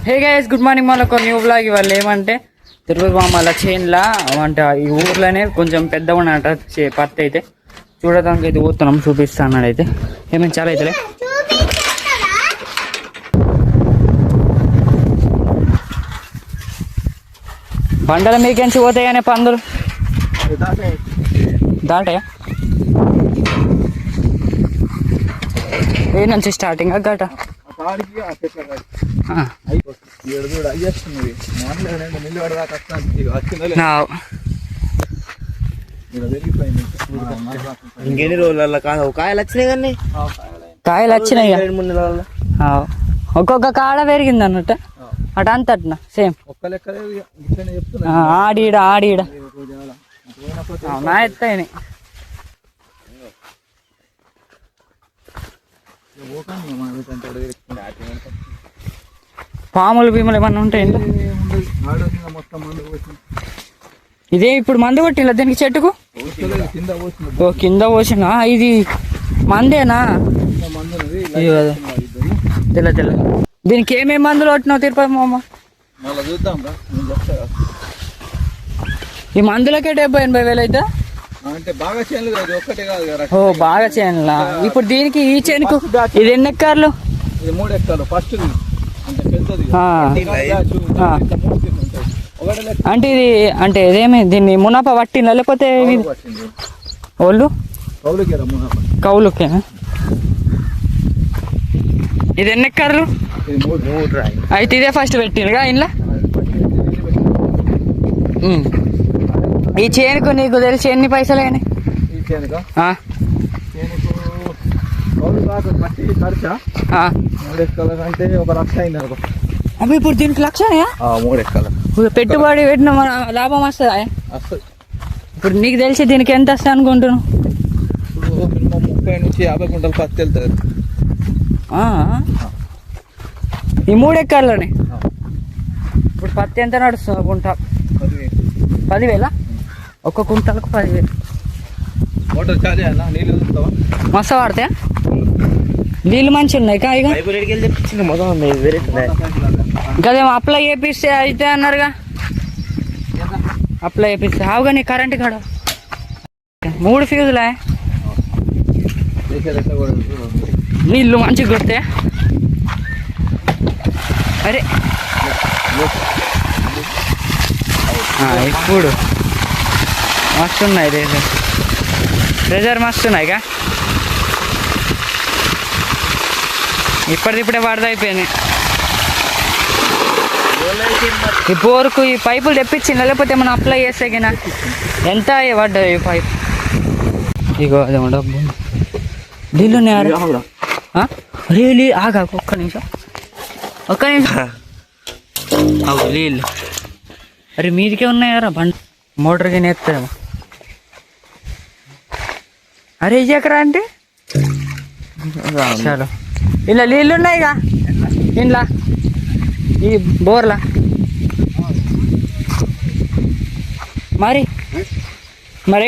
Hey guys, good morning. మళ్ళీ ఒక new blog. ఇవాళ ఏమంటే తిరుపతి మామల చేన్లా అంటే ఈ ఊర్లోనే కొంచెం పెద్దగా ఉన్నట పత్తి అయితే చూడటానికి అయితే పోతున్నాం. చూపిస్తాను అయితే ఏమైనా చాలా అయితే బండల మీకెంచి పోతాయనే పందులు దాటాయా? ఏ నుంచి స్టార్టింగ్ గట ఇంకెన్ని రోజుల కాయలు వచ్చినాయి కానీ కాయలు వచ్చినాయి 2-3 నెలల ఒక్కొక్క కాడ పెరిగింది అన్నట్టు అటు అంతట్నా సేమ్ ఆడీడ ఆడీడ నా ఎత్తాయి పాములు భీములు ఏమన్నా ఉంటాయండి? ఇదే ఇప్పుడు మందు కొట్టిలా దీనికి చెట్టుకు? ఓ కింద పోసిన ఇది మందేనా? తెల్ల తెల్ల దీనికి ఏమేమి మందులు కొట్టినావు తిరుపతి మామ? ఈ మందులకే 70-80 వేలు అయితే. ఓ బాగా చేనులా. ఇప్పుడు దీనికి ఈ చేనుకు ఇది ఎన్ని ఎకరాలు? 3 ఎకరాలు. ఫస్ట్ అంటే ఇది అంటే ఇదేమి దీన్ని మునాప పట్టిందా లేకపోతే వాళ్ళు కౌలుకేనా? ఇది ఎన్ని ఎకరాలు అయితే? ఇదే ఫస్ట్ పెట్టినగా ఇంట్లో. ఈ చేనుకు నీకు తెలిసి ఎన్ని పైసలు అయినాయి? అవి ఇప్పుడు దీనికి 1,00,000 పెట్టుబడి పెట్టిన మన లాభం వస్తుందా? ఇప్పుడు నీకు తెలిసి దీనికి ఎంత వస్తుంది అనుకుంటున్నావు? 30 నుంచి 50 క్వింటాల పత్తి వెళ్తుంది ఈ 3 ఎకరాలని. ఇప్పుడు పత్తి ఎంత నడుస్తుంది? కుంటాల్ 10,000. ఒక్క కుంటాలకు 10,000. మస్తు వాడతాయా? నీళ్ళు మంచిగా ఉన్నాయి కా? ఇక గదేమో అప్లై చేపిస్తే అయితే అన్నారుగా. అప్లై చేపిస్తే ఆవుగా నీ కరెంట్ కాడ 3 ఫ్యూజులే. నీళ్ళు మంచిగా కొడితే అరే ఇప్పుడు మస్తున్నాయి ప్రెజర్ మస్తున్నాయిగా. ఇప్పటిదిప్పుడే వరదైపోయింది. ఈ బోరుకు ఈ పైపులు తెప్పించిందా లేకపోతే మనం అప్లై చేస్తే కినా ఎంత పడ్డది ఈ పైప్? ఇగో అదేమో డబ్బు నీళ్ళు ఉన్నాయా? ఆగా ఒక్క నిమిషం నీళ్ళు. అరే మీదికే ఉన్నాయారా బండి? మోటార్కి నేస్తామో. అరే ఎకరా అంటే చలో ఇలా నీళ్ళు ఉన్నాయిగా ఇంట్లో ఈ బోర్లా. మరి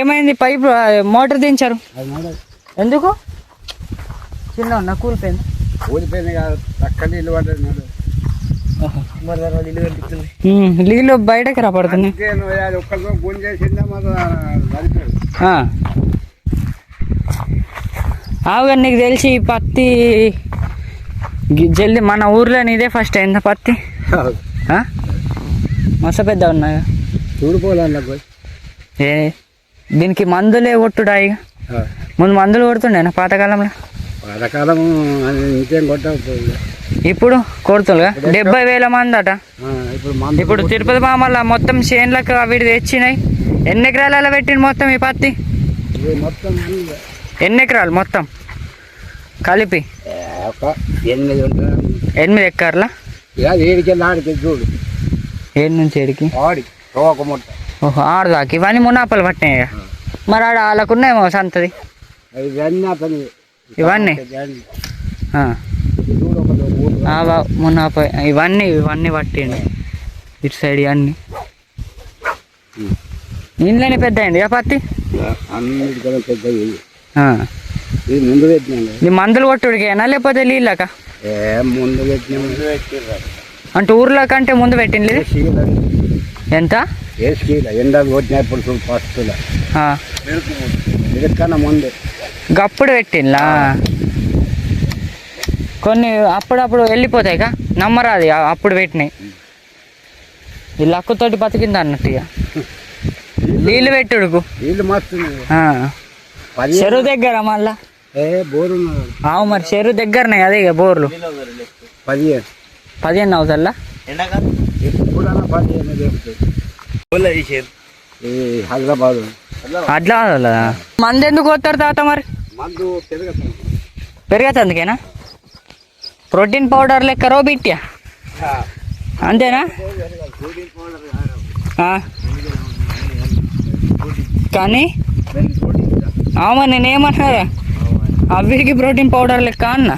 ఏమైంది? పైపు మోటార్ దించారు ఎందుకు? చిన్న ఉన్నా కూలిపోయింది. నీళ్ళు బయటకి రాపడుతుంది. ఆవుగా నీకు తెలిసి పత్తి జల్దీ మన ఊర్లో ఇదే ఫస్ట్ అయిందా పత్తి? మస్తు పెద్ద ఉన్నాయా? ఏ దీనికి మందులే కొట్టుడా? ఇక ముందు మందులు కొడుతుండేనా పాతకాలంలో? ఇప్పుడు కొడుతుండగా 70,000 మంది అట. ఇప్పుడు తిరుపతి మామల మొత్తం చేన్లకు అవి తెచ్చినాయి. ఎన్ని ఎకరాలలో పెట్టింది మొత్తం ఈ పత్తి? ఎన్ని ఎకరాలు మొత్తం కలిపి? 8 ఎకరాల. 7 నుంచి 7కి. ఓహో ఆడదాకి ఇవన్నీ మునాపలు పట్టినాయి. మరి ఆడ వాళ్ళకున్నాయేమో సంతది ఇవన్నీ మునాప ఇవన్నీ పట్టిండి ఇటు సైడ్ ఇవన్నీ. ఇంట్లోనే పెద్ద అయింది ఇక పత్తి. మందులు కొట్టుడికేనా లేకపోతే నీళ్ళక? ముందు పెట్టిన అంటే ఊర్లో కంటే ముందు పెట్టింది ఎంత ఎండ కొట్టినప్పుడు చూడు ఫస్ట్లో ఆ. కన్నా ముందు గప్పుడు పెట్టిండ్లా కొన్ని అప్పుడప్పుడు వెళ్ళిపోతాయిగా నమ్మరాది అప్పుడు పెట్టినాయి ఈ లక్కుతోటి బతికింది అన్నట్టు ఇక నీళ్ళు పెట్టుడుకు నీళ్ళు మస్తు చెరువు దగ్గర మళ్ళా బోరు ఆవు మరి చెరువు దగ్గరనే అదే ఇక బోర్లు 15 అవుతుందా ఎప్పుడన్నా 15 హైదరాబాద్ అట్లా మంది ఎందుకు పోతారు తాత మరి మందు పెరగదు అందుకేనా ప్రోటీన్ పౌడర్ లెక్క రోబిట్యా అంతేనా కానీ అవుమా నేనేమన్నారా అవికి ప్రోటీన్ పౌడర్ లెక్క అన్న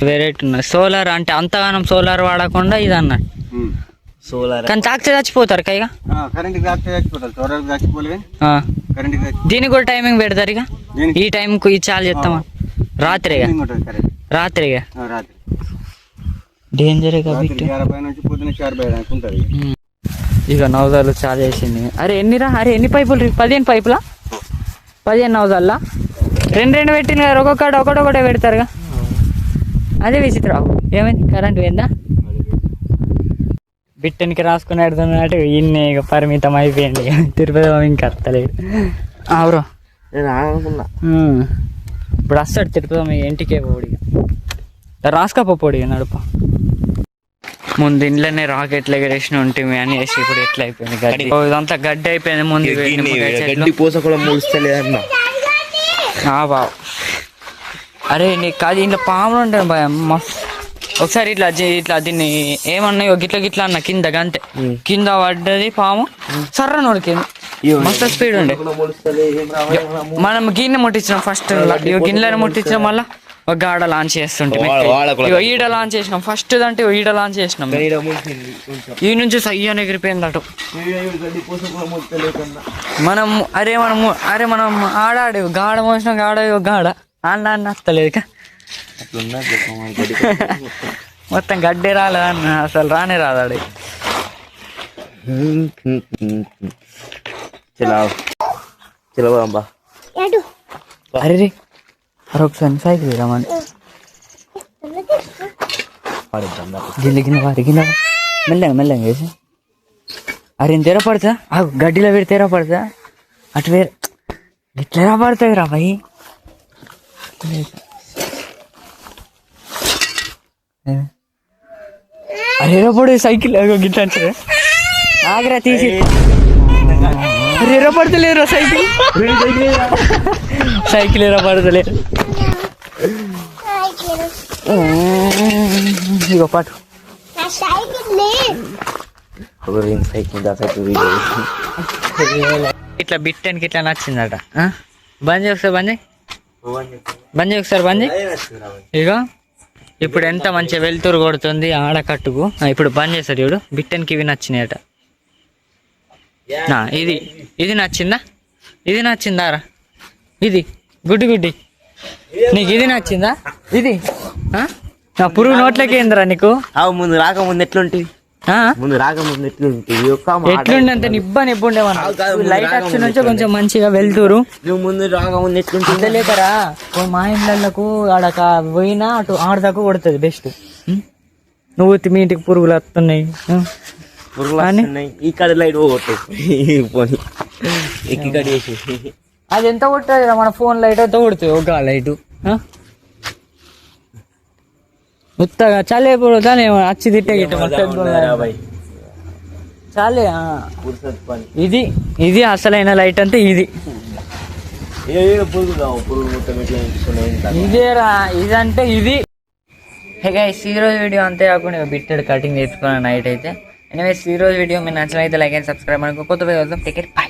వెరైటీ ఉన్నాయి సోలార్ అంటే అంతగానం సోలార్ వాడకుండా ఇది అన్నట్టు సోలార్ కానీ తాకితే చచ్చిపోతారు కైగా కరెంట్ తాకితే చచ్చిపోతారు సోలార్ చచ్చిపోలే కరెంట్ దీనికి కూడా టైమింగ్ పెడతారు ఇక ఈ టైంకు ఇది చాలు చేస్తామా రాత్రిగా రాత్రిగా డేంజర్ కాబట్టి ఇక నవజాలు చాలా చేసింది అరే ఎన్ని పైపులు 15 పైపులా 15 నవజాల్లా 2 పెట్టింది కదా ఒకటే పెడతారుగా అదే విచిత్రం ఏమైంది కరెంట్ పోయిందా బిట్టనికి రాసుకుని ఆడుతున్నట్టు ఇన్ని ఇక పరిమితం అయిపోయింది తిరుపతి ఇంకా వస్తలేదు బ్రో నేను అనుకున్నా ఇప్పుడు వస్తాడు తిరుపతి ఇంటికే పోడి రాసుకపోడి నడుప ముందు ఇంట్లోనే రాకెట్లు ఎగరేసిన ఉంటుంది అని వేసి ఇప్పుడు ఎట్లా అయిపోయింది గడ్డి ఇదంతా గడ్డి అయిపోయింది ముందు గడ్డి పూస కూడా ముడుస్తలేదన్నా బావు అరే నీకు కాదు ఇంట్లో పాములు ఉంటాయి భయం మస్తు ఒకసారి ఇట్లా దీన్ని ఏమన్నాయో గిట్ల అన్న కింద గంతే కింద పడ్డది పాము సర్ర నోడికింది మస్తు స్పీడ్ ఉండే మనం గిన్నె ముట్టించినాం ఫస్ట్ గిన్నెలను ముట్టించినాం మళ్ళా ఒక గాడ లాంచ్ చేస్తుంటే ఈడ లాంచ్ చేసినాం ఫస్ట్ అంటే ఈడ లాంచ్ చేసినాం ఈ నుంచి సయ్యాన్ని ఎగిరిపోయింది అటు మనం మనం ఆడాడు గాడ మోసిన గాడ అన్న వస్తలేదు మొత్తం గడ్డి రాలేదన్న అసలు రానే రాదాడు అరే ఒకసారి సైకిల్ రమ్మని గిన్నె మెల్లగా వేసి అరే తెర పడతా గడ్డిలో వేరు తెర పడతా అటు వేరు ఇట్లా పడతాయి రా భయ్ అరే ఎరపడు సైకిల్ గిట్లా ఆగ్రా తీసి అరే ఎరపడతలేరు సైకిల్ ఎరపడతలేరు ఇగో పాటు ఇట్లా బిట్టానికి ఇట్లా నచ్చిందట బంద్ చేయి ఒకసారి బంద్ చేయి ఇక ఇప్పుడు ఎంత మంచిగా వెలుతురు కొడుతుంది ఆడకట్టుకు ఇప్పుడు బంద్ చేస్తారు చూడు బిట్టనికి ఇవి నచ్చినాయట ఇది నచ్చిందారా ఇది గుడ్డి నీకు ఇది నచ్చిందా ఇది నా పురుగు నోట్లకి ఏందిరా నీకు ముందు రాకముందు ఎట్లుంటుంది ఎట్లుండి అంతే నిబ్బుండేవన్నా లైట్ వచ్చి నుంచి కొంచెం మంచిగా వెళ్తురు నువ్వు ముందు రాకముందు ఎట్లుంటుంది లేకరా మా ఇళ్ళకు ఆడక పోయినా అటు ఆడదాకా కొడుతుంది బెస్ట్ నువ్వు మీ ఇంటికి పురుగులు వస్తున్నాయి ఈ కడ లైట్ పోగొట్టు అది ఎంత కొట్టదు మన ఫోన్ లైట్ అయితే కొడుతుంది ఒక లైట్ ఉత్తగా చాలే ఇప్పుడు దాని అచ్చి తిట్టే చాలే ఇది అసలైన లైట్ అంటే ఇది ఇదేరా ఇదంటే ఇది గైస్ ఈ రోజు వీడియో అంతే కాకుండా బిట్టెడ్ కటింగ్ నేర్చుకున్న నైట్ అయితే ఎనీవేస్ ఈ రోజు వీడియో మీరు నచ్చినైతే లైక్ అండ్ సబ్స్క్రైబ్ అనుకో కొత్త వీడియో టేక్ కేర్ బై.